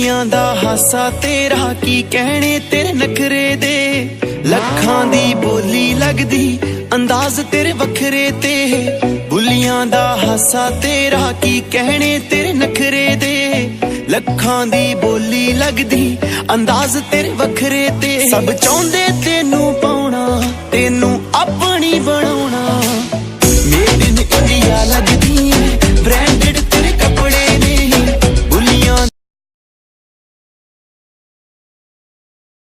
ਬੁੱਲੀਆਂ ਦਾ ਹਾਸਾ ਤੇਰਾ ਕੀ ਕਹਿਣੇ ਤੇਰੇ ਨਖਰੇ ਦੇ ਲੱਖਾਂ ਦੀ ਬੋਲੀ ਲੱਗਦੀ ਅੰਦਾਜ਼ ਤੇਰੇ ਵੱਖਰੇ ਤੇ ਬੁੱਲੀਆਂ ਦਾ ਹਾਸਾ ਤੇਰਾ ਕੀ ਕਹਿਣੇ ਤੇਰੇ ਨਖਰੇ ਦੇ ਲੱਖਾਂ ਦੀ ਬੋਲੀ ਲੱਗਦੀ ਅੰਦਾਜ਼ ਤੇਰੇ ਵੱਖਰੇ ਤੇ ਸਭ ਚਾਹੁੰਦੇ ਤੈਨੂੰ ਪਾਉਣਾ ਤੈਨੂੰ ਆਪਣੀ ਬਣਾਉਣਾ ਮੇਡ ਇਨ ਇੰਡੀਆ ਲੱਗਦੀ ਬ੍ਰਾਂਡਡ ਤੇਰੇ ਕੱਪੜੇ ਨੇ ਬੁੱਲੀਆਂ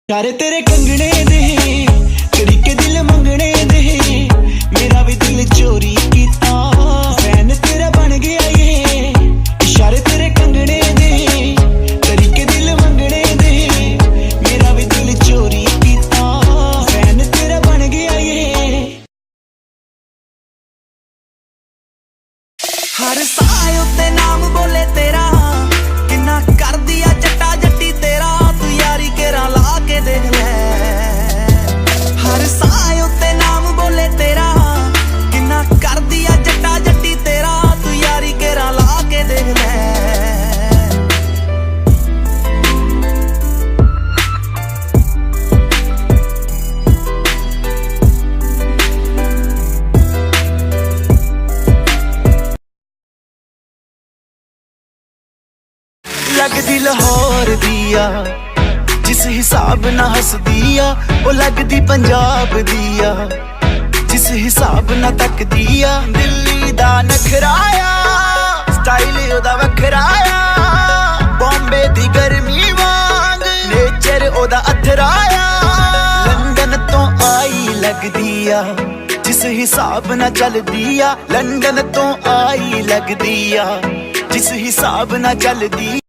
ਯਾਰੇ ਤੇਰੇ ਕੰਗਣੇ ਦੇ ਤਰੀਕੇ ਦਿਲ ਮੰਗਣੇ ਦੇ ਮੇਰਾ ਵੀ ਦਿਲ ਚੋਰੀ ਕੀਤਾ ਫੈਨ ਤੇਰਾ ਬਣ ਗਿਆ ਏ ਇਸ਼ਾਰੇ ਤੇਰੇ ਕੰਗਣੇ ਦੇ ਤਰੀਕੇ ਦਿਲ ਮੰਗਣੇ ਦੇ ਮੇਰਾ ਵੀ ਦਿਲ ਚੋਰੀ ਕੀਤਾ ਫੈਨ ਤੇਰਾ ਬਣ ਗਿਆ ਏ ਹਰ ਸਾਹ ਉੱਤੇ ਨਾਮ ਬੋਲੇ ਤੇਰਾ ਕਿੰਨਾ ਕਰਦੀ ਆ ਜੱਟਾ ਜੱਟੀ ਤੇਰਾ ਤੂੰ ਯਾਰੀ ਕੇਰਾ ਲਾ ਕੇ ਦੇਖ ਲੈ ਹਰ ਸਾਹ ਉੱਤੇ ਨਾਮ ਬੋਲੇ ਤੇਰਾ ਕਿੰਨਾ ਕਰਦੀ ਆ ਜੱਟਾ ਜੱਟੀ ਤੇਰਾ ਤੂੰ ਯਾਰੀ ਕੇਰਾ ਲਾ ਕੇ ਦੇਖ ਲੈ ਲੱਗਦੀ ਲਾਹੌਰ ਦੀਆ ਜਿਸ ਹਿਸਾਬ ਨਾਲ ਹੱਸਦੀ ਆ ਉਹ ਲੱਗਦੀ ਪੰਜਾਬ ਦੀਆ ਜਿਸ ਹਿਸਾਬ ਨਾਲ ਤੱਕਦੀ ਆ ਦਿੱਲੀ ਦਾ ਨਖਰਾ ਆ ਸਟਾਈਲ ਉਹਦਾ ਵੱਖਰਾ ਆ ਬੰਬੇ ਦੀ ਗਰਮੀ ਵਾਂਗ ਨੇਚਰ ਉਹਦਾ ਅਥਰਾ ਆ ਲੰਡਨ ਤੋਂ ਆਈ ਲੱਗਦੀ ਆ ਜਿਸ ਹਿਸਾਬ ਨਾਲ ਚੱਲਦੀ ਆ ਲੰਡਨ ਤੋਂ ਆਈ ਲੱਗਦੀ ਆ ਜਿਸ ਹਿਸਾਬ ਨਾਲ ਚੱਲਦੀ